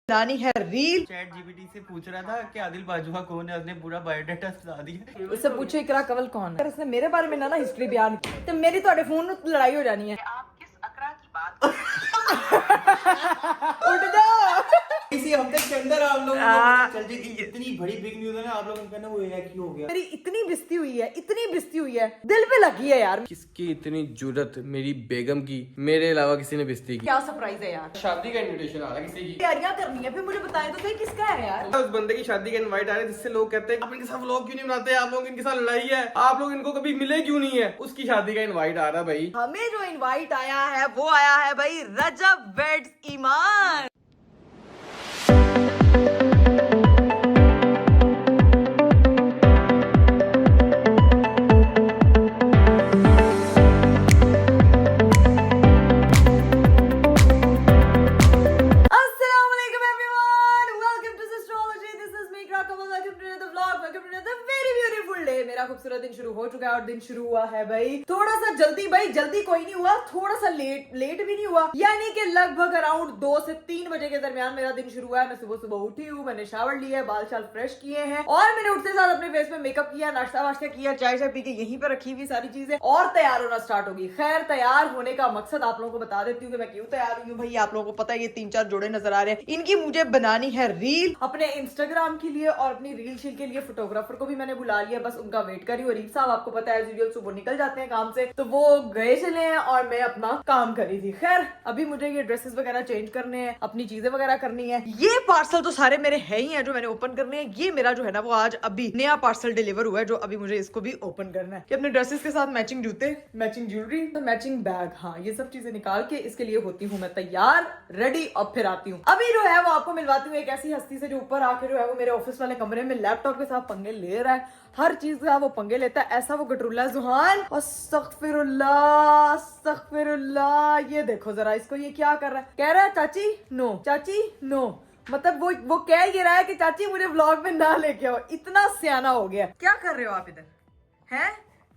बनानी है reel. Chat GPT से पूछ रहा था कि आदिल बाजुआ कौन है, उसने पूरा बायोडाटा बता दिया। उससे पूछो इकरा कंवल कौन है। उसने मेरे बारे में ना हिस्ट्री बयान की तो मेरी तो फोन लड़ाई हो जानी है। आप किस अकरा की बात उठ जाओ। इसी हफ्ते के अंदर आप लोगों को पता चल जाएगी इतनी बड़ी बिग न्यूज है ना, आप लोगों को कहना वो हैक ही हो गया। मेरी इतनी बिस्ती हुई है, इतनी बिस्ती हुई है, दिल पे लगी है यार। किसकी इतनी जुर्रत मेरी बेगम की, मेरे अलावा किसी ने बिस्ती की। क्या सरप्राइज है यार। शादी का इनविटेशन आ रहा है किसी की, तैयारियां करनी है, फिर मुझे बताएं तो सही किसका है यार। उस बंदे की शादी का इनवाइट आ रहा है जिससे लोग कहते हैं आप इनके साथ व्लॉग क्यों नहीं बनाते, आप लोग इनके साथ लड़ाई है, आप लोग इनको कभी मिले क्यों नहीं है। उसकी शादी का इनवाइट आ रहा है भाई। हमें जो इनवाइट आया है वो आया है भाई रजब वेड्स ईमान। खूबसूरत दिन शुरू हो चुका है और दिन शुरू हुआ है भाई थोड़ा सा जल्दी। भाई जल्दी कोई नहीं हुआ, थोड़ा सा लेट भी नहीं हुआ, यानी कि लगभग अराउंड 2 से 3 बजे के दरमियान मेरा दिन शुरू हुआ है। मैं सुबह सुबह उठी हूँ, मैंने शावर लिया है, बाल शाल फ्रेश किए हैं और मैंने उठते साथ अपने फेस पे मेकअप किया, नाश्ता वाश्ता किया, चाय पी के यहीं पे रखी हुई सारी चीजें और तैयार होना स्टार्ट होगी। खैर तैयार होने का मकसद आप लोगों को बता देती हूँ कि मैं क्यों तैयार हुई हूँ। भाई आप लोगों को पता है ये 3-4 जोड़े नजर आ रहे हैं, इनकी मुझे बनानी है रील अपने इंस्टाग्राम के लिए और अपनी रील शील के लिए फोटोग्राफर को भी मैंने बुला लिया, बस उनका वेट करी। और रीफ साहब आपको पता है वीडियो सुबह निकल जाते हैं काम से, तो वो गए चले हैं और मैं अपना काम कर रही थी। खैर अभी मुझे ये ड्रेसेस वगैरह चेंज करने हैं, अपनी चीजें वगैरह करनी है। ये पार्सल तो सारे मेरे है ही हैं जो मैंने ओपन करने हैं। ये मेरा जो है ना वो आज अभी नया पार्सल डिलीवर हुआ है जो अभी मुझे इसको भी ओपन करना है कि अपने ड्रेसेस के साथ मैचिंग जूते, मैचिंग ज्वेलरी, मैचिंग बैग, हाँ ये सब चीजें निकाल के इसके लिए होती हूँ मैं तैयार, रेडी। और फिर आती हूँ अभी जो है वो आपको मिलवाती हूँ एक ऐसी हस्ती से जो ऊपर आके जो है वो मेरे ऑफिस वाले कमरे में लैपटॉप के साथ पंगे ले रहा है, हर चीज का वो पंगे लेता है। ऐसा वो गटरुल्ला जुहान। अस्तगफिरुल्लाह अस्तगफिरुल्लाह। ये देखो जरा इसको, ये क्या कर रहा है। कह रहा है चाची नो, चाची नो, मतलब वो कह ये रहा है कि चाची मुझे व्लॉग में ना लेके आओ। इतना सियाना हो गया। क्या कर रहे हो आप इधर हैं,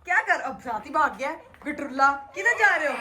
क्या कर, अब साथ ही भाग गया गटरुल्ला। किधर जा रहे हो।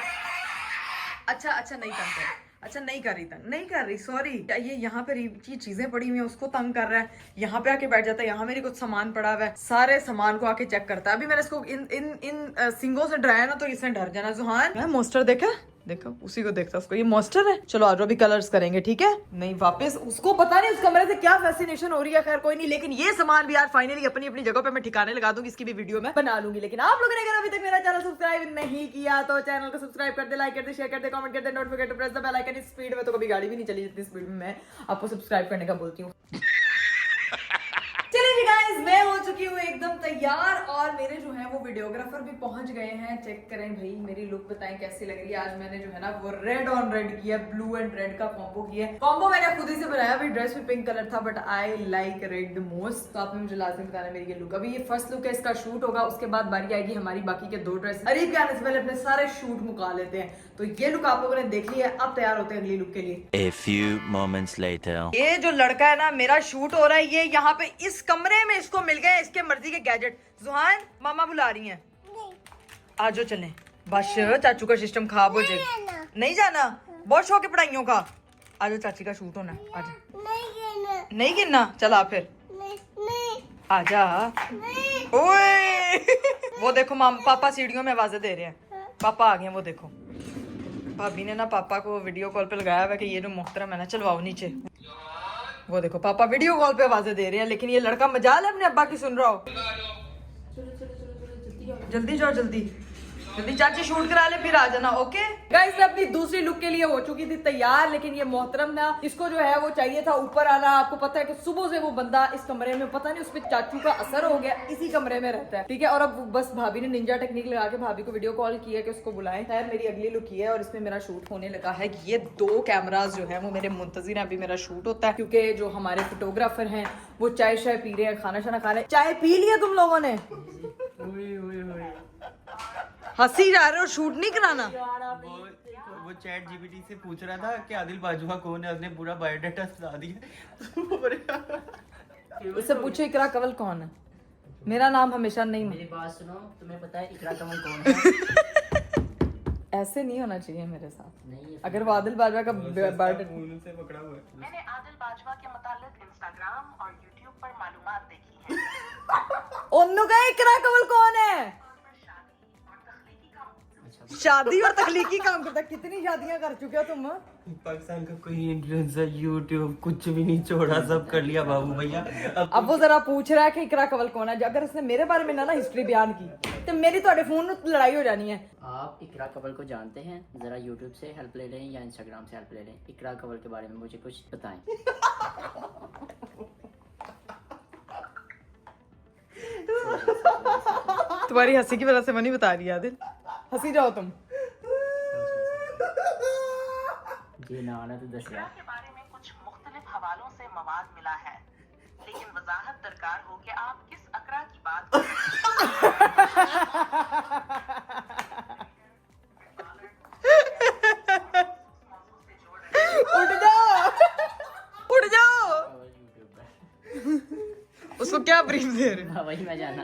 अच्छा अच्छा नहीं करते, अच्छा नहीं कर रही तंग, नहीं कर रही, सॉरी। ये यहाँ पे चीजें पड़ी हुई हैं उसको तंग कर रहा है, यहाँ पे आके बैठ जाता है, यहाँ मेरी कुछ सामान पड़ा हुआ है, सारे सामान को आके चेक करता है। अभी मैंने इसको इन सिंगों से डराया ना तो इसने डर जाना। जुहान मोस्टर देखा, देखो उसी को देखता उसको, ये मॉन्स्टर है। चलो आज भी कलर्स करेंगे, ठीक है। नहीं वापस उसको पता नहीं उस कमरे से क्या फैसिनेशन हो रही है। खैर कोई नहीं, लेकिन ये सामान भी यार फाइनली अपनी अपनी जगह पे मैं ठिकाने लगा दूंगी, इसकी भी वीडियो में बना लूंगी। लेकिन आप लोगों ने अगर अभी तक मेरा चैनल सब्सक्राइब नहीं किया तो चैनल को सब्सक्राइब कर दे, लाइक कर दे, शेयर कर दे, कमेंट कर दे, don't forget to press the bell icon. Speed में तो कभी गाड़ी भी नहीं चली जितनी स्पीड में मैं आपको सब्सक्राइब करने का बोलती हूँ। चलिए गाइस मैं हो चुकी हूँ एकदम तैयार और मेरे जो है वो वीडियोग्राफर भी पहुंच गए हैं। चेक करें भाई मेरी लुक, बताएं कैसी लग रही है। आज मैंने जो है ना वो रेड ऑन रेड किया, ब्लू एंड रेड का कॉम्बो किया। कॉम्बो मैंने खुद ही से बनाया, भाई ड्रेस में पिंक कलर था but I like red most, तो आपने मुझे लाजमी बताना मेरी ये लुक। अभी ये फर्स्ट लुक है, इसका शूट होगा, उसके बाद बारी आएगी हमारी बाकी के 2 ड्रेस। अरीब के आने से पहले अपने सारे शूट मुका लेते हैं। तो ये लुक आप लोगों ने देख ली है, अब तैयार होते हैं अगली लुक के लिए। A few moments later. ये जो लड़का है ना मेरा शूट हो रहा है, ये यहाँ पे इस कमरे में इसको मिल गए इसके मर्जी के गैजेट। जुहान मामा बुला रही हैं, आजो चलें। बस चाचू का सिस्टम खराब हो जाएगा, नहीं जाना, बहुत शौक है पढ़ाइयों का। आजो चाची का शूट होना, आजा। नहीं गिनना, चला फिर आजा। ओए वो देखो पापा सीढ़ियों में आवाजें दे रहे हैं, पापा आ गए। वो देखो भाभी ने ना पापा को वीडियो कॉल पे लगाया हुआ कि ये जो मोहतरम है ना चलवाओ नीचे। वो देखो पापा वीडियो कॉल पे आवाजें दे रहे हैं, लेकिन ये लड़का मजाल है अपने अब्बा की सुन रहा हो। जल्दी जाओ, जल्दी जल्दी चाची शूट करा ले फिर आ जाना, ओके। गाइस मैं अपनी दूसरी लुक के लिए हो चुकी थी तैयार, लेकिन ये मोहतरम ना इसको जो है वो चाहिए था ऊपर आना। आपको पता है कि सुबह से वो बंदा इस कमरे में, पता नहीं उस पर चाचू का असर हो गया, इसी कमरे में रहता है, ठीक है। और अब बस भाभी ने निंजा टेक्निक लगा के भाभी को वीडियो कॉल किया कि उसको बुलाएं। खैर मेरी अगली लुक ये है और इसमें मेरा शूट होने लगा है। ये 2 कैमराज जो है वो मेरे मुंतजिर हैं, अभी मेरा शूट होता है क्योंकि जो हमारे फोटोग्राफर हैं वो चाय शाय पी रहे हैं, खाना शाना खा रहे हैं। चाय पी लिया तुम लोगों ने, हंसी जा रहे हो, शूट नहीं कराना। वो चैट जीपीटी से पूछ रहा था कि आदिल बाजुआ कौन है, उसने पूरा बायोडाटा बता दिया। उससे पूछो इकरा कंवल कौन है। मेरा नाम हमेशा नहीं, मेरी बात सुनो, तुम्हें पता है इकरा कंवल कौन है। ऐसे नहीं होना चाहिए मेरे साथ। नहीं अगर वो आदिल बाजवा का बर्ड फोन से पकड़ा हुआ है। मैंने आदिल बाजवा के मुतालिक इंस्टाग्राम और यूट्यूब पर मालूमात देखी है। उन्नु का इकरा कबूल कौन है? शादी और तखलीकी काम करता। कितनी शादियां कर चुके हो तुम? पाकिस्तान का कोई इन्फ्लुएंसर यूट्यूब कुछ भी नहीं छोड़ा, सब कर लिया बाबू भैया। अब वो जरा पूछ रहा है कि इकरा कबल कौन है। अगर उसने मेरे बारे में ना हिस्ट्री बयान की तो मेरी थोड़े फोन लड़ाई हो जानी है। आप इकरा कबल को जानते हैं? जरा यूट्यूब से हेल्प ले लें या इंस्टाग्राम से हेल्प ले लें। इकरा कबल के बारे में मुझे कुछ बताएं। तुम्हारी हंसी की वजह से मैं नहीं बता रही आदिल। हंसी जाओ तुम। ये ना आना तो दस इकरा के बारे में कुछ मुख्तलिफ हवालों से मवाद मिला है, लेकिन वजाहत दरकार हो कि आप किस अकरा की बात कर उठ जाओ, उठ जाओ। यूट्यूब पर उसको क्या ब्रीफ दे रहे? हाँ, वही मैं जाना।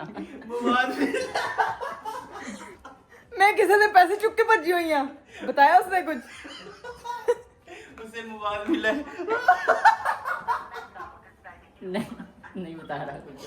मैं किसी से पैसे चुक के भजी हुई हूँ। बताया उसने कुछ? उसे मोबाइल मिला है। नहीं बता रहा कुछ।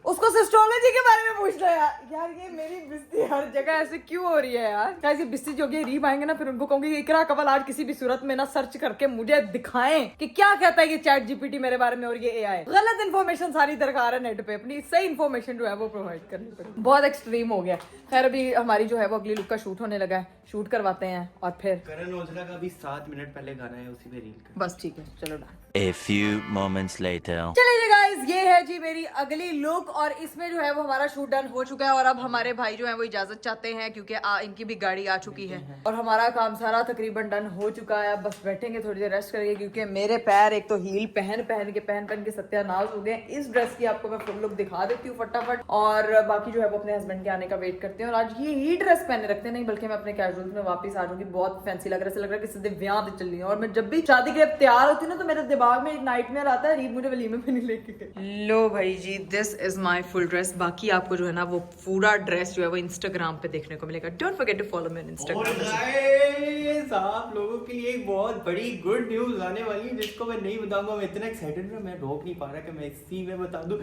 उसको सिस्टोलॉजी के बारे में पूछ रहा है। यार ये मेरी बिस्ती हर जगह ऐसे क्यों हो रही है यार? कैसी बिस्ती जो कि रीब आएंगे ना, फिर उनको कहूंगी इकरा कबल आज किसी भी सूरत में ना सर्च करके मुझे दिखाएं कि क्या कहता है ये चैट जीपीटी मेरे बारे में और ये एआई। गलत इन्फॉर्मेशन सारी दरकार है नेट पे, अपनी सही इन्फॉर्मेशन जो है वो प्रोवाइड करनी पड़ेगी। बहुत एक्सट्रीम हो गया। खैर अभी हमारी जो है वो अगली लुक का शूट होने लगा है, शूट करवाते हैं और फिर करण औजला का भी 7 मिनट पहले गाना है, उसी पे रील का। बस ठीक है, चलो done. A few moments later. चलिए गाइस, ये है जी मेरी अगली लुक और इसमें जो है वो हमारा शूट डन हो चुका है और अब हमारे भाई जो है वो इजाजत चाहते हैं क्योंकि इनकी भी गाड़ी आ चुकी है और हमारा काम सारा तकरीबन डन हो चुका है। अब बस बैठेंगे थोड़ी देर रेस्ट करेंगे क्योंकि मेरे पैर एक तो हील पहन के सत्यानाश हो गए। इस ड्रेस की आपको मैं फुल लुक दिखा देती हूँ फटाफट और बाकी जो है वो अपने हस्बैंड के आने का वेट करते हैं। और आज ये ही ड्रेस पहने रखते नहीं बल्कि मैं अपने कैजुअल्स में वापस आ जाऊंगी। बहुत फैंसी लग रहा है, ऐसा लग रहा है कि सीधे ब्याह पे चल रही है। और मैं जब भी शादी के लिए तैयार होती हूँ ना तो मेरे दिमाग में एक नाइटमेयर आता है, रीब मुझे वलीमे पे नहीं लेके गई। लो भाई जी, this is my full dress. बाकी आपको जो है ना वो पूरा ड्रेस जो है वो इंस्टाग्राम पे देखने को मिलेगा। Don't forget to follow me on Instagram. आप लोगों के लिए एक बहुत बड़ी गुड न्यूज आने वाली है जिसको मैं नहीं बताऊंगा। मैं इतना एक्साइटेड हूं, मैं रोक नहीं पा रहा कि मैं इसी में बता दूं।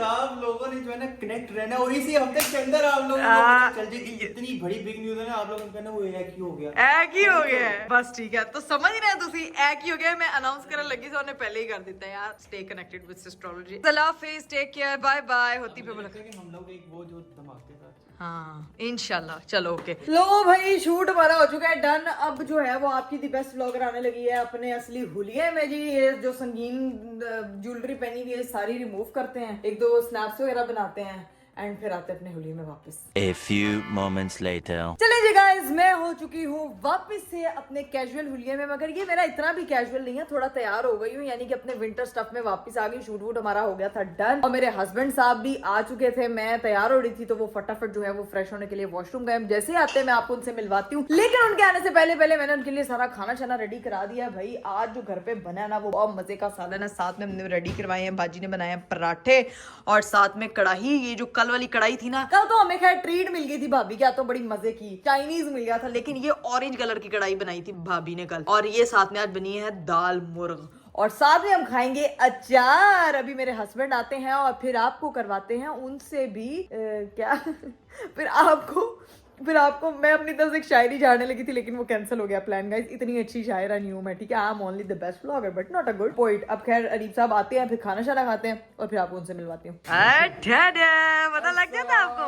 आप लोगों ने जो है ना कनेक्ट रहना और इसी हफ्ते के अंदर आप लोगों को पता चल जाएगी। इतनी बड़ी बिग न्यूज है ना, आप लोगों को कहना वो एक ही हो गया। एक ही हो गया है, बस ठीक है। तो समझ रहे हैं तुसी, एक ही हो गया। मैं अनाउंस करने लगी थी उन्होंने पहले ही कर देता है यार। Stay connected with astrology. अल्लाह हाफिज़, टेक केयर, बाय बाय। होती पे बोला हम लोग एक वो जो धमाके साथ। हाँ इंशाल्लाह। चलो ओके। लो भाई, शूट हमारा हो चुका है डन। अब जो है वो आपकी दी बेस्ट व्लॉगर आने लगी है अपने असली हुलिये में जी। ये जो संगीन ज्वेलरी पहनी हुई है सारी रिमूव करते हैं, एक दो स्नैप्स वगैरह बनाते हैं एंड फिर आते अपने हुलिये में वापस। A few moments later. चलिए जी गाइस, मैं हो चुकी हूँ वापस से अपने कैजुअल हुलिये में। मगर ये मेरा इतना भी कैजुअल नहीं है, थोड़ा तैयार हो गई हूँ, यानी कि अपने विंटर स्टफ में वापस आ गई। शूट वूट हमारा हो गया था डन और मेरे हस्बैंड साहब भी आ चुके थे। मैं तैयार हो रही थी तो वो फटाफट जो है वो फ्रेश होने के लिए वॉशरूम गए। जैसे आते हैं मैं आपको उनसे मिलवाती हूँ, लेकिन उनके आने से पहले मैंने उनके लिए सारा खाना शाना रेडी करा दिया। भाई आज जो घर पे बना है ना वो बहुत मजे का सालन है। साथ में हमने रेडी करवाए हैं, बाजी ने बनाए पराठे और साथ में कढ़ाई। ये जो कल वाली कढ़ाई थी ना, कल तो हमें खैर ट्रीट मिल गई थी भाभी क्या, तो बड़ी मजे की चाइनीज मिल गया था, लेकिन ये ऑरेंज कलर की कढ़ाई बनाई थी भाभी ने कल। और ये साथ में आज बनी है दाल मुर्ग और साथ में हम खाएंगे अचार। अभी मेरे हस्बैंड आते हैं और फिर आपको करवाते हैं उनसे भी क्या फिर आपको मैं अपनी तरफ से एक शायरी झाड़ने लगी थी लेकिन वो कैंसिल हो गया प्लान गाइस। इतनी अच्छी शायरा नहीं हूँ मैं, ठीक है। I am only the best blogger but not a good poet. अब खैर अरीब साहब आते हैं, फिर खाना शाना खाते हैं और फिर आपको उनसे मिलवाती हूँ। पता लग जाता आपको?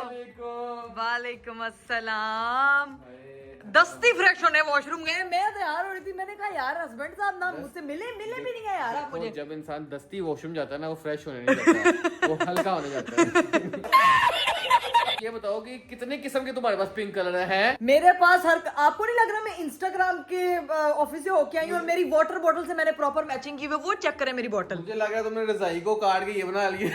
वालेकुम अस्सलाम। दस्ती फ्रेश होने वॉशरूम गए, मैं तैयार हो रही थी। मैंने कहा यार हस्बैंड साहब ना मुझसे मिले भी नहीं गए यार आप मुझे। जब इंसान दस्ती वॉशरूम जाता है ना वो फ्रेश होने नहीं जाता, वो हल्का होने जाता है। ये बताओ कि कितने किस्म के तुम्हारे पास पिंक कलर है? मेरे पास आपको नहीं लग रहा मैं इंस्टाग्राम के ऑफिस से होके आई हूँ और मेरी वाटर बोतल से मैंने प्रॉपर मैचिंग की हुई, वो चेक करें मेरी बोतल। मुझे लग रहा है तुमने रजाई को काट के ये बना लिया।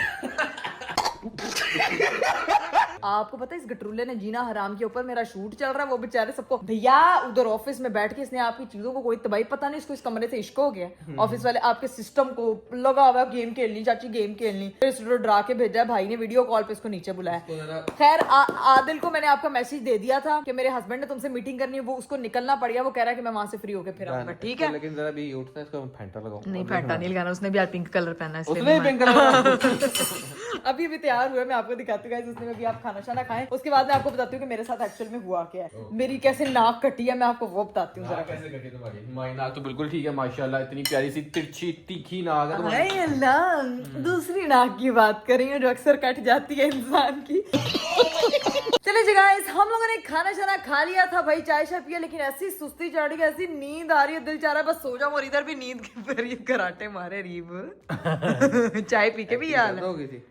आपको पता है इस गटरूले ने जीना हराम के ऊपर मेरा शूट चल रहा है, वो बेचारे सबको भैया उधर ऑफिस में बैठ के इसने आपकी चीजों को कोई तबाही पता नहीं, इसको इस कमरे से इश्क हो गया। ऑफिस वाले आपके सिस्टम को लगा हुआ गेम खेलनी, चाची गेम खेलनी, फिर इसको डरा के भेजा भाई ने, वीडियो कॉल पे इसको नीचे बुलाया। खैर आदिल को मैंने आपका मैसेज दे दिया था कि मेरे हस्बैंड ने तुमसे मीटिंग करनी है, वो उसको निकलना पड़ गया, वो कह रहा है कि मैं वहां से फ्री होकर फिर आऊंगा। ठीक है, लेकिन जरा भी उठता है इसको फैंटा लगाओ। नहीं फैंटा नहीं लगाना, उसने भी आज पिंक कलर पहना है, उसने भी पिंक कलर अभी भी तैयार हुआ, मैं आपको दिखाती हूँ गाइस। उसने अभी आप खाना शाना खाएं, उसके बाद मैं आपको बताती हूँ कि मेरे साथ एक्चुअल में हुआ क्या है, मेरी कैसे नाक कटी है, मैं आपको वो बताती हूँ जरा। कैसे कटी तुम्हारी? हमारी नाक तो बिल्कुल ठीक है माशाल्लाह, इतनी प्यारी सी तिरछी तीखी नाक है तुम्हारी। हाय अल्लाह, दूसरी नाक की बात करेंगे जो अक्सर कट जाती है इंसान की। चले जी गाइस, हम लोगों ने खाना शाना खा लिया था भाई, चाय शाय पिया, लेकिन ऐसी सुस्ती चढ़ गई, ऐसी नींद आ रही है, दिल चाह रहा है बस सो जाऊं, और इधर भी नींद के ऊपर ये कराटे मारे रीब। चाय पी के भी यार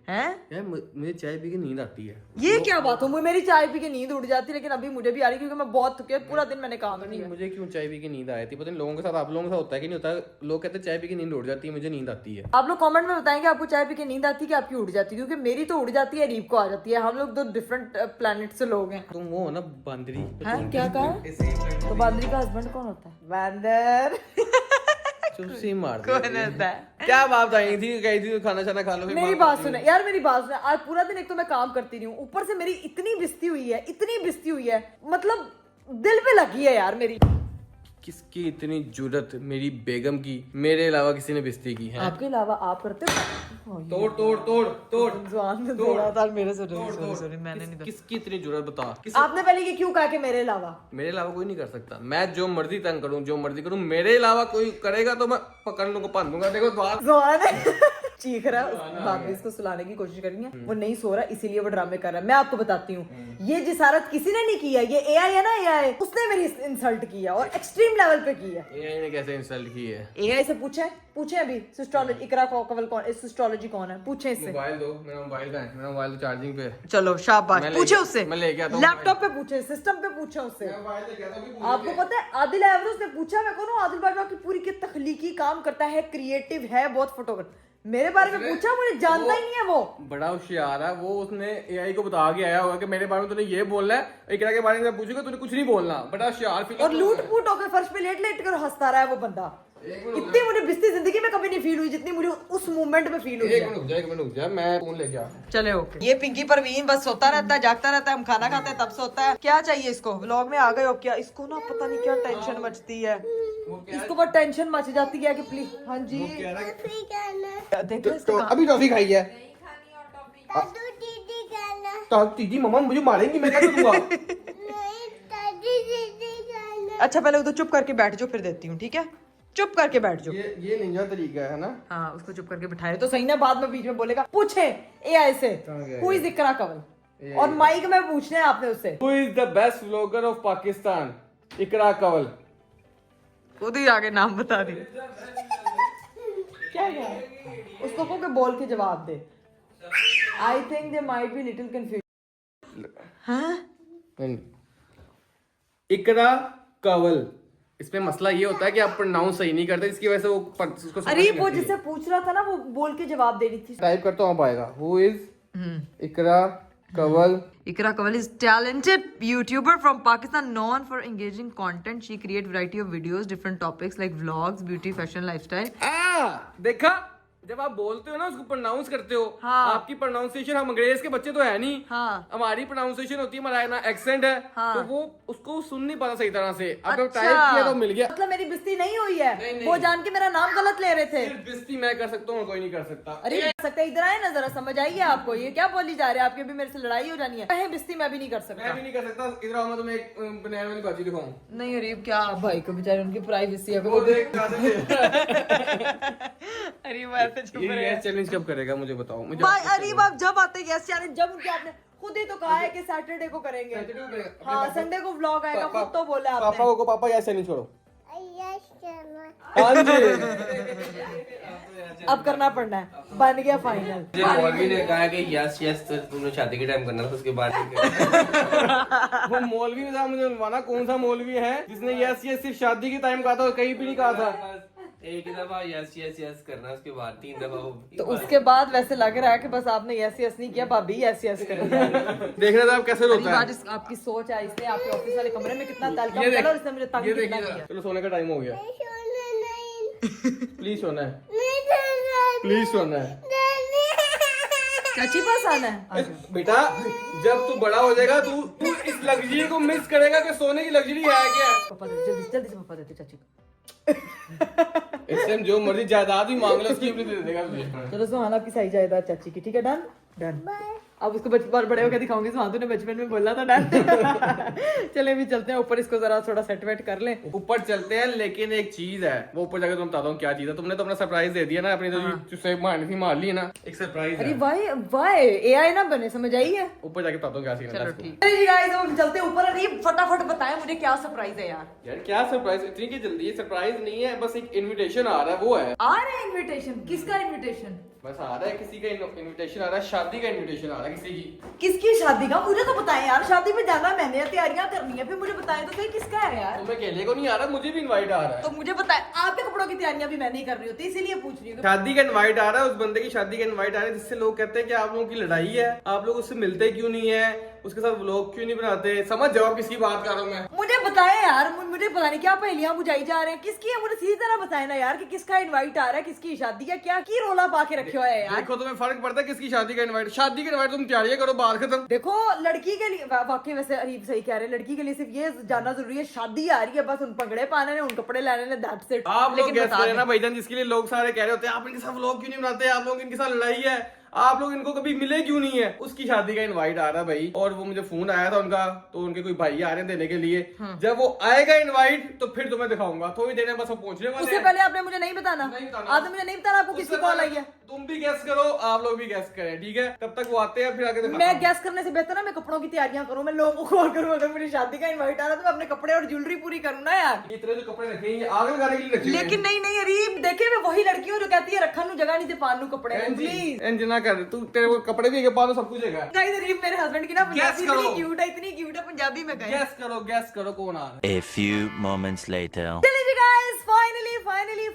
हैं यार मुझे चाय पी के नींद आती है। ये क्या बात हो, मेरी चाय पी के नींद उड़ जाती है, लेकिन अभी मुझे भी आ रही है क्योंकि मैं बहुत थके, पूरा दिन मैंने काम नहीं किया। मुझे क्यों चाय पी के नींद आई थी पता नहीं, लोगों के साथ आप लोगों के साथ होता है कि नहीं होता? लोग कहते हैं चाय पी के नींद उड़ जाती है, मुझे नींद आती है। आप लोग कमेंट में बताएंगे आपको चाय पी के नींद आती है कि आपकी उड़ जाती है, क्योंकि मेरी तो उड़ जाती है, रीब को आ जाती है। हम लोग दो डिफरेंट प्लैनेट से लोग हैं। तुम वो हो ना बांदरी। हैं क्या कहा? तो बांदरी का हस्बैंड कौन होता है? बंदर। चुप्सी मार कौन होता है? क्या बात आई थी, कही थी खाना शाना खा लो। मेरी बात सुने यार, मेरी बात सुने। आज पूरा दिन एक तो मैं काम करती रही हूँ, ऊपर से मेरी इतनी बिस्ती हुई है, मतलब दिल पे लगी है यार मेरी। किसकी इतनी जुर्रत मेरी बेगम की, मेरे अलावा किसी ने बिस्ती की है? आपके अलावा आप करते हो? तोड़ तोड़ तोड़ तोड़ जुबान में थोड़ा था मेरे से, सॉरी मैंने नहीं। किसकी इतनी जुर्रत बता? आपने पहले ये क्यों कहा कि मेरे अलावा? मेरे अलावा कोई नहीं कर सकता। मैं जो मर्जी तंग करूं, जो मर्जी करूं, मेरे अलावा कोई करेगा तो मैं पकड़ लूंगा, बांध दूंगा। देखो जुबान है चीख रहा है, भाभी इसको सुलाने की कोशिश कर रही है, वो नहीं सो रहा इसीलिए वो ड्रामे कर रहा है। मैं आपको बताती हूँ, ये जिसारत किसी ने नहीं किया, ये एआई है ना, एआई उसने मेरी इंसल्ट किया और एक्सट्रीम लेवल पे की है। एआई ने कैसे इंसल्ट की है? एआई से पूछे अभी सिस्टोलॉजी, इकरा कवल कौन, सिस्टोलॉजी कौन है, पूछे इससे। मोबाइल दो, मेरा मोबाइल कहाँ है? मेरा मोबाइल तो चार्जिंग पे है। चलो शाबाश, पूछे उससे। मैं लेके आता हूँ। लैपटॉप पे पूछे, सिस्टम पे पूछे उससे। आपको पता है आदिल एवरोज ने पूछा, मैं कौन हूँ? आदिल बाजवा की पूरी की तख्लीकी काम करता है, क्रिएटिव है, बहुत फोटोग्राफर। मेरे बारे में पूछा, मुझे जानता ही नहीं है वो। बड़ा होशियार है वो, उसने एआई को बता के आया होगा कि मेरे बारे में तूने ये बोलना है, इकरा के बारे में पूछेगा तूने कुछ नहीं बोलना। बड़ा होशियार। और लूट पूट होकर फर्श पे लेट कर हंसता रहा है वो बंदा। इतनी मुझे बिस्ती जिंदगी में कभी नहीं फील हुई जितनी मुझे उस मोमेंट में फील हुई। एक मिनट रुक जा, मैं फोन लेके आ। चले ओके। ये पिंकी परवीन बस सोता रहता है, जागता रहता है, हम खाना खाते हैं तब सोता है। क्या चाहिए इसको? व्लॉग में आ गए हो क्या? इसको ना पता नहीं क्या टेंशन मचती है, इसको बहुत टेंशन मच जाती है कि प्लीज। हाँ जी देखो तो अभी टॉफी खाई है तो दीदी मम्मा मुझे मारेंगी, मैं क्या करूंगा? अच्छा पहले उधर चुप करके बैठ जाओ, फिर देती हूँ, ठीक है? चुप करके बैठ जाओ। ये निंजा तरीका है ना? हाँ उसको चुप करके बिठाए तो सही ना, बाद में बीच में बोलेगा। पूछे एआई से कोई जिक्र कवल, और माइक में पूछना है आपने उससे। Who is the best vlogger of Pakistan? इकरा कंवल। खुद ही आगे नाम बता दी। क्या है उसको को के बोल के जवाब दे। I think they might be little confuse. हाँ इकरा कंवल। इसमें मसला ये होता है कि आप प्रोनाउंस सही नहीं करते, इसकी वजह से वो उसको अरे वो जिससे पूछ रहा था ना, वो बोल के जवाब दे रही थी। टाइप करता हूँ, आएगा। Who is Iqra Kanwal? Ikra Kanwal is talented YouTuber from Pakistan known for engaging content. She create variety of videos, different topics like vlogs, beauty, fashion, lifestyle. देखा, जब आप बोलते हो ना उसको प्रोनाउंस करते हो। हाँ। आपकी प्रोनाउंसिएशन, हम अंग्रेज के बच्चे तो है नहीं। हाँ। हमारी प्रोनाउंसिएशन होती है, हमारा ना एक्सेंट है। हाँ। तो वो उसको सुन नहीं पाता सही तरह से। अब अच्छा। टाइप किया तो मिल गया। मतलब मेरी बिस्ती नहीं हुई है। नहीं। वो जान के मेरा नाम गलत ले रहे थे। सिर्फ बेइज्जती मैं कर सकता हूँ और कोई नहीं कर सकता। अरे कर सकते, इधर आए ना जरा, समझ आइए आपको ये क्या बोली जा रही है। आपके भी मेरे से लड़ाई हो जानी है। कहे बिस्ती मैं भी नहीं कर मैं सकता। भी नहीं कर सकता। इधर आओ, मैं तुम्हें एक बनाने वाली बाजी दिखाऊं। नहीं अरीब, क्या भाई को बेचारे उनकी प्राइवेसी है। वो देख अरे मैं तो चुप रहे। ये चैलेंज कब करेगा मुझे बताओ। मुझे भाई अरीब आप जब आते हैं चैलेंज, जब उनके आपने खुद ही तो कहा है कि सैटरडे को करेंगे। हाँ संडे को व्लॉग आएगा, खुद तो बोला आपने। पापा को, पापा यस चैलेंज छोड़ो। हाँ जी। अब करना पड़ना है, बन गया फाइनल। मौलवी ने कहा कि यस यस तो तुमने शादी के टाइम करना था, उसके बाद वो मौलवी ने मुझे मनवाना, कौन सा मौलवी है जिसने यस यस सिर्फ शादी के टाइम कहा था और कहीं भी नहीं कहा था? एक ही दफा यस यस यस करना, उसके बाद 3 दफा वो तो उसके बाद वैसे लग रहा है कि बस आपने यस यस नहीं किया, भाभी यस यस कर दिया। देख रहे थे आप कैसे रोता है। आज आपकी सोच है, इसने आपके ऑफिस वाले कमरे में कितना तलका चला और इसने मुझे तंग ये कितना देखिए, किया। चलो सोने का टाइम हो गया। प्लीज सोना है, प्लीज सोना है। चाची पास आना है। बेटा जब तू बड़ा हो जाएगा तू इस लग्जरी को मिस करेगा कि सोने की लग्जरी है क्या। पापा दे, जल्दी जल्दी से पापा देते चाची को। इस टाइम जो मर्जी जायदाद भी मांग लो उसकी अपनी दे देगा तुझे। चलो सुहाना आपकी सही जायदाद चाची की, ठीक है, डन डन। अब उसको बचपन बड़े होकर दिखाऊंगी, सुहाना तूने बचपन में बोला था डन। चले भी चलते हैं ऊपर, इसको जरा थोड़ा सेट वेट कर लें। ऊपर चलते हैं, लेकिन एक चीज है, वो ऊपर जाकर तुम बताता हूँ क्या चीज है। तुमने तो अपना सरप्राइज दे दिया ना, अपनी जो सेब मारनी थी मार ली ना, एक सरप्राइज अरे है। वाई वाई एआई ना बने, समझ आई है। ऊपर जाके बताता हूँ क्या सीन है। चलो ठीक है जी गाइस, अब चलते हैं ऊपर। अरे फटाफट बताएं मुझे क्या सरप्राइज है यार। यार क्या सरप्राइज, इतनी की जल्दी? ये सरप्राइज नहीं है, बस एक इनविटेशन आ रहा है, वो है। आ रहा है इनविटेशन? किसका इनविटेशन? बस आ रहा है, किसी का इनविटेशन आ रहा है, शादी का इनविटेशन आ रहा है किसी की। किसकी शादी का? मुझे तो बताएं यार, शादी में जाना मैंने, तैयारियां करनी है, फिर मुझे बताएं तो सही किसका है यार। तुम्हें अकेले को नहीं आ रहा, मुझे भी इनवाइट आ रहा है। तो मुझे बताएं, आपके कपड़ों की तैयारियां भी मैं नहीं कर रही होती, इसीलिए पूछ रही हूँ। शादी का इनवाइट आ रहा है, उस बंदे की शादी का इनवाइट आ रहा है जिससे लोग कहते हैं कि आप लोगों की लड़ाई है, आप लोग उससे मिलते क्यों नहीं है, उसके साथ व्लॉग क्यों नहीं बनाते। समझ जाओ किसकी बात कर रहा हूँ मैं। मुझे बताएं यार, मुझे पता नहीं क्या पहेलियां बुझाई जा रहे हैं, किसकी है मुझे सीधी तरह बताएं ना यार, कि किसका इनवाइट आ रहा है, किसकी शादी है, क्या की रोला पा के रखे हुआ है यार। देखो तुम्हें फर्क पड़ता है किसकी शादी का इनवाइट। शादी का इनवाइट तुम तैयारियां करो, बात खत्म। देखो लड़की के लिए वाकई वैसे अरीब सही कह रहे हैं, लड़की के लिए सिर्फ ये जानना जरूरी है, शादी आ रही है, बस उन पगड़े पाने ने, उन कपड़े लाने ने, दैट्स इट। आप लोग गेस करें ना भाईजान, जिसके लिए लोग सारे कह रहे होते हैं आप इनके साथ व्लॉग क्यों नहीं बनाते, आप लोग इनके साथ लड़ाई है, आप लोग इनको कभी मिले क्यों नहीं है, उसकी शादी का इनवाइट आ रहा है भाई। और वो मुझे फोन आया था उनका, तो उनके कोई भाई आ रहे हैं देने के लिए। जब वो आएगा इनवाइट तो फिर तुम्हें दिखाऊंगा, थोड़ी देर में बस वो पहुंचने वाले उससे हैं। पहले आपने मुझे नहीं बताना। नहीं बताना। आज मुझे नहीं बताना आपको किसकी कॉल आई है। तुम भी गैस करो, आप लोग भी गैस करें, ठीक है। तब तक वो आते हैं, फिर आगे दिखाता मैं हूं। गैस करने से बेहतर है मैं कपड़ों की तैयारियां करूं, मैं लोगों को कॉल करूं। अगर मेरी शादी का इनवाइट आ रहा है तो मैं अपने कपड़े और ज्वेलरी पूरी करूं ना यार। इतने जो कपड़े रखे हैं आगे लगाने के लिए रखे हैं। लेकिन नहीं नहीं अरीब, देखे मैं वही लड़की हूँ जो कहती है रखन जगह नहीं दे पानू कपड़े, प्लीज। एंड ना कर, तू तेरे को कपड़े भी पा दो, सब कुछ है। गाइस अरीब मेरे हस्बैंड की ना पंजाबी करो। इतनी क्यूट है, इतनी क्यूट है, पंजाबी में गए। गैस करो कौन आ रहा है। A few moments later. चलिए जी गाइस,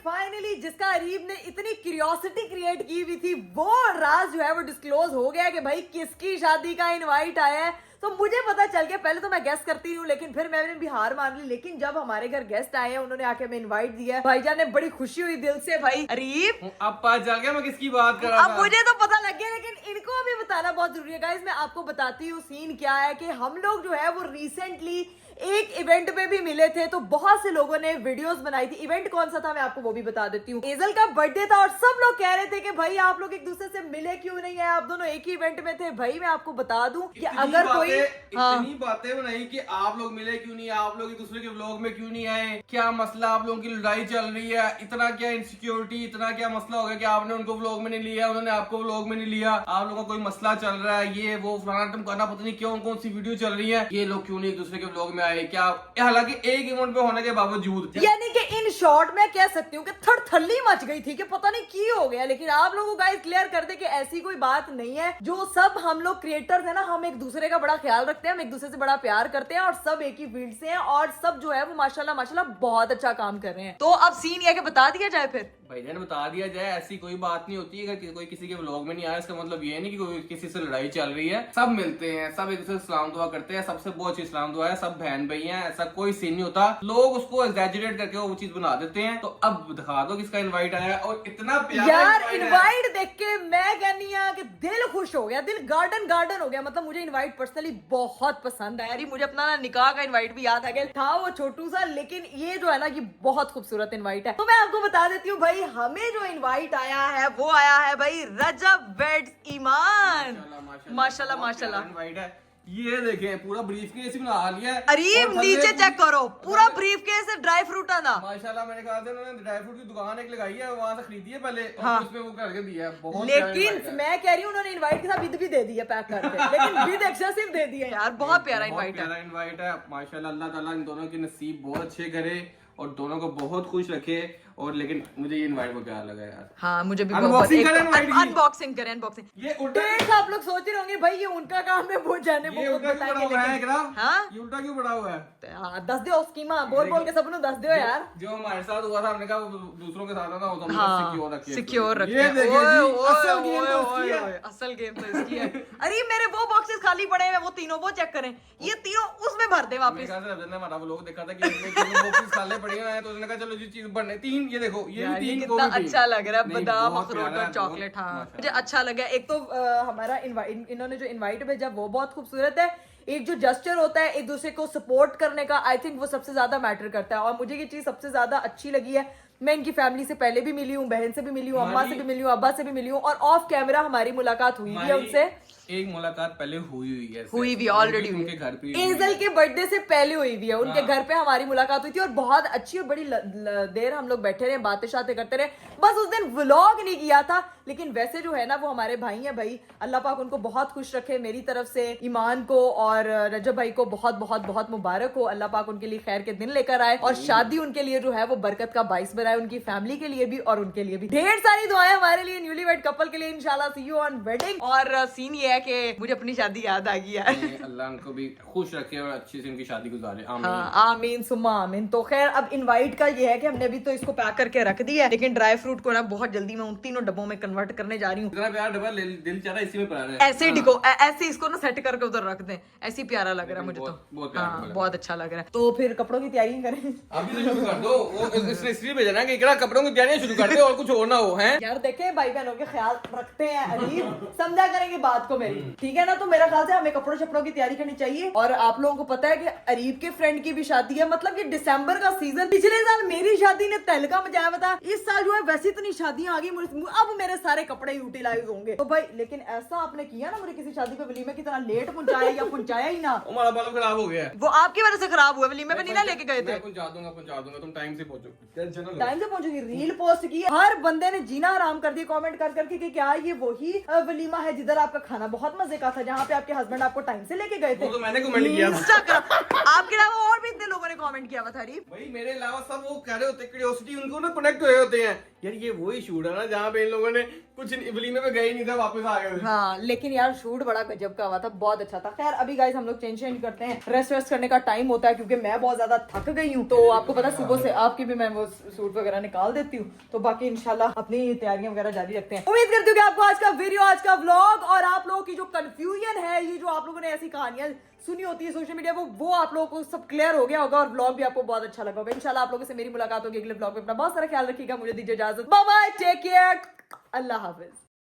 फाइनली जिसका अरीब ने इतनी क्यूरियोसिटी क्रिएट की हुई थी, वो राज जो है वो डिस्क्लोज हो गया कि भाई किसकी शादी का इनवाइट आया है। तो मुझे पता चल गया, पहले तो मैं गेस करती हूँ, लेकिन फिर मैंने भी हार मान ली। लेकिन जब हमारे घर गेस्ट आए हैं, उन्होंने आके हमें इनवाइट दिया, भाईजान ने बड़ी खुशी हुई दिल से। भाई अरीब अब पता चल गया मैं किसकी बात कर रहा अब था। मुझे तो पता लग गया, लेकिन इनको भी बताना बहुत जरूरी है। गाइस मैं आपको बताती हूँ सीन क्या है, कि हम लोग जो है वो रिसेंटली एक इवेंट में भी मिले थे, तो बहुत से लोगों ने वीडियोस बनाई थी। इवेंट कौन सा था मैं आपको वो भी बता देती हूँ। एजल का बर्थडे था और सब लोग कह रहे थे कि भाई आप लोग एक दूसरे से मिले क्यों नहीं है, आप दोनों एक ही इवेंट में थे। भाई मैं आपको बता दूं कि अगर कोई इतनी बातें बनाई कि आप लोग मिले क्यों नहीं, आप लोग एक दूसरे के व्लॉग में क्यों नहीं आए, क्या मसला, आप लोगों की लड़ाई चल रही है, इतना क्या इनसिक्योरिटी, इतना क्या मसला हो गया कि आपने उनको व्लॉग में नहीं लिया, उन्होंने आपको व्लॉग में नहीं लिया, आप लोगों का कोई मसला चल रहा है, ये वो फलाना टमकाना, पता नहीं क्यों कौन सी वीडियो चल रही है, ये लोग क्यों नहीं एक दूसरे के व्लॉग में आए, क्या। हालांकि एक इवेंट पे होने के बावजूद, यानी कि इन शॉर्ट मैं कह सकती हूँ कि थरथल्ली मच गई थी कि पता नहीं की हो गया। लेकिन आप लोगों को गाइस क्लियर कर दे कि ऐसी कोई बात नहीं है। जो सब हम लोग क्रिएटर्स है ना, हम एक दूसरे का बड़ा ख्याल रखते हैं, हम एक दूसरे से बड़ा प्यार करते हैं, और सब एक ही फील्ड से हैं, और सब जो है वो माशाल्लाह बहुत अच्छा काम कर रहे हैं। तो अब सीन ये कि बता दिया जाए फिर। भाईजान बता दिया जाए, ऐसी कोई बात नहीं होती। अगर कोई किसी के व्लॉग में नहीं आया, इसका मतलब ये नहीं कि कोई किसी से लड़ाई चल रही है। सब मिलते हैं, सब एक दूसरे से सलाम दुआ करते हैं, सबसे बहुत अच्छी सलाम दुआ है, सब बहन भाई हैं, ऐसा कोई सीन नहीं होता। लोग उसको एग्जैजरेट करके वो चीज बना देते हैं। तो अब दिखा दो किसका इनवाइट आया, और इतना प्यारा यार इनवाइट देख के मैं कहनी है कि दिल खुश हो गया, दिल गार्डन हो गया। मतलब मुझे इनवाइट पर्सनली बहुत पसंद आया। मुझे अपना ना निकाह का इनवाइट भी याद आ गया था, वो छोटू सा, लेकिन ये जो है ना ये बहुत खूबसूरत इनवाइट है। तो मैं आपको बता देती हूँ भाई, हमें जो इनवाइट आया है वो आया है भाई रजब वेड्स ईमान। माशाल्लाह इनवाइट है। ये देखें पूरा ब्रीफ केस बना लिया है। अरीब नीचे चेक करो, पूरा ब्रीफ केस है ड्राई फ्रूट आना। माशाल्लाह मेरे ख्याल से उन्होंने ड्राई फ्रूट की दुकान एक लगाई है, वहां से खरीदी है पहले, हाँ। और उसमें वो करके दिया है। बहुत लेकिन मैं कह रही हूँ उन्होंने इनवाइट के साथ विद भी दे दी है पैक करके, लेकिन विद एक्सेसिव दे दिया यार। बहुत प्यारा इनवाइट है। इनवाइट है माशाल्लाह। अल्लाह ताला इन दोनों के नसीब बहुत अच्छे करे और दोनों को बहुत खुश रखे। और लेकिन मुझे ये इनवाइट को क्या लगा यार। हाँ मुझे भी Unboxing करें invite की? अनबॉक्सिंग करें अनबॉक्सिंग। ये उल्टा आप लोग सोच रहे होंगे भाई ये उनका काम है वो जाने ये उल्टा क्यों पड़ा हुआ है इकरा? हाँ ये उल्टा क्यों पड़ा हुआ है? दस दो स्कीमा बोल बोल के सबनों दस दो यार। जो हमारे साथ हुआ था हमने कहा वो दूसरों के साथ ना हो तो हम हाँ सिक्योर रखिए। सिक्योर रखते ये हैं। देखिए ओए, जी, ओए, असल गेम ओए, तो उसकी ओए, है। ओए, असल गेम तो इसकी है। अरे मेरे वो बॉक्सेस खाली पड़े हैं वो तीनों वो चेक करें ये तीनों उसमें भर दे मेरे वापस। ख्याल से रजत ने हमारा व्लॉग देखा था कि इसमें बॉक्सेस खाले पड़े हैं तो उसने कहा चलो जी चीज बनने तीन ये देखो ये यार, भी ये तीन कितना अच्छा लग रहा है नहीं, बादाम बहुत अखरोट प्यारा और है, चॉकलेट। बहुत हाँ माशाल्लाह। मुझे अच्छा लगा। एक तो हमारा इन्होंने जो इनवाइट भेजा वो बहुत खूबसूरत है। एक जो जस्चर होता है एक दूसरे को सपोर्ट करने का आई थिंक वो सबसे ज्यादा मैटर करता है और मुझे ये चीज सबसे ज्यादा अच्छी लगी है। मैं इनकी फैमिली से पहले भी मिली हूँ, बहन से भी मिली हूँ, अम्मा से भी मिली हूँ, अब्बा से भी मिली हूँ और ऑफ कैमरा हमारी मुलाकात हुई भी है उनसे। एक मुलाकात पहले हुई भी ऑलरेडी हुई उनके घर पे एजल के बर्थडे से पहले हुई भी है। उनके घर पे हमारी मुलाकात हुई थी और बहुत अच्छी और बड़ी देर हम लोग बैठे रहे बातें शातें करते रहे। बस उस दिन व्लॉग नहीं किया था लेकिन वैसे जो है ना वो हमारे भाई हैं भाई। अल्लाह पाक उनको बहुत खुश रखे मेरी तरफ से। ईमान को और रजब भाई को बहुत बहुत बहुत मुबारक हो। अल्लाह पाक उनके लिए खैर के दिन लेकर आए और शादी उनके लिए जो है वो बरकत का बाइस बनाए उनकी फैमिली के लिए भी और उनके लिए भी। ढेर सारी दुआएं हमारे लिए न्यूली वेड कपल के लिए इंशाल्लाह सी यू ऑन वेडिंग। और सीन ये है कि मुझे अपनी शादी याद आ गई है। अल्लाह उनको भी खुश रखे और अच्छी से उनकी शादी गुजारे आमीन। हाँ आमीन सुम्मा आमीन। तो खैर अब इनवाइट का ये है कि हमने अभी तो इसको पैक करके रख दिया है लेकिन ड्राई फ्रूट को ना बहुत जल्दी मैं उन तीनों डब्बों में कन्वर्ट करने जा रही हूँ। इतना प्यारा डब्बा दिल चाह रहा है इसी में पड़ा रहे। ऐसे डिको ऐसे इसको ना सेट करके उधर रख दें। ऐसे ही प्यारा लग रहा है मुझे तो। बहुत प्यारा हाँ लग बहुत अच्छा लग रहा है। तो फिर कपड़ों की तैयारी करें। अभी तो शुरू कर दो वो इसने इसलिए भेजा ना कि इकरा कपड़ों की तैयारियां शुरू कर दे और कुछ और ना हो हैं। यार देखे भाई बहनों के ख्याल रखते हैं अरीब समझा करेंगे बात को मेरी ठीक है ना। तो मेरा ख्याल से हमें कपड़ों शपड़ों की तैयारी करनी चाहिए। और आप लोगों को पता है कि अरीब के फ्रेंड की भी शादी है मतलब कि दिसंबर का सीजन। पिछले साल मेरी शादी ने तहलका मचाया हुआ था। इस साल जो है वैसे इतनी शादियां आ गई अब मेरे सारे कपड़े यूटिलाइज होंगे। तो भाई लेकिन ऐसा आपने किया ना मुझे किसी शादी पे वलीमे की तरह लेट पहुंचाया या पहुंचाया ही ना। हमारा बाल खराब हो गया है। वो आपकी वजह से खराब हुआ वलीमे पे नहीं ना लेके गए थे। मैं पहुंचा दूंगा तुम टाइम से पहुंचो टेंशन ना लो। टाइम से पहुंचोगी। रील पोस्ट की हर बंदे ने जीना हराम कर दिया कमेंट कर करके कि क्या ये वही वलीमा है जिधर आपका खाना बहुत मजे का था जहाँ पे आपके हस्बैंड आपको टाइम से लेके गए थे। वो तो मैंने कमेंट किया था। Instagram। आपके अलावा और भी इतने लोगों ने कमेंट किया हुआ था अरीब। भाई मेरे अलावा सब वो कह रहे होते क्यूरियोसिटी उनको ना कनेक्ट हुए होते हैं यार ये वही शूट है ना जहाँ पे इन लोगों ने कुछ वलीमे पे गए नहीं था वापस आ गए। हाँ लेकिन यार शूट बड़ा गजब का हुआ था बहुत अच्छा था। खैर अभी गाइस हम लोग चेंज करते हैं रेस्ट वेस्ट करने का टाइम होता है क्योंकि मैं बहुत ज्यादा थक गई हूँ। तो आपको पता सुबह से आपकी भी मैं वो सूट वगैरह निकाल देती हूँ। तो बाकी इंशाल्लाह अपनी तैयारियां वगैरह जारी रखते हैं। उम्मीद करती हूँ कि आपको आज का वीडियो आज का व्लॉग और आप लोगों की जो कंफ्यूजन है ये जो आप लोगों ने ऐसी कहानियां सुनी होती है सोशल मीडिया वो आप लोगों को सब क्लियर हो गया होगा और व्लॉग भी आपको बहुत अच्छा लगा होगा। इंशाल्लाह आप लोगों से मेरी मुलाकात होगी अगले व्लॉग में। अपना बहुत सारा ख्याल रखिएगा। मुझे दीजिए इजाजत। बाय बाय टेक केयर अल्लाह हाफिज।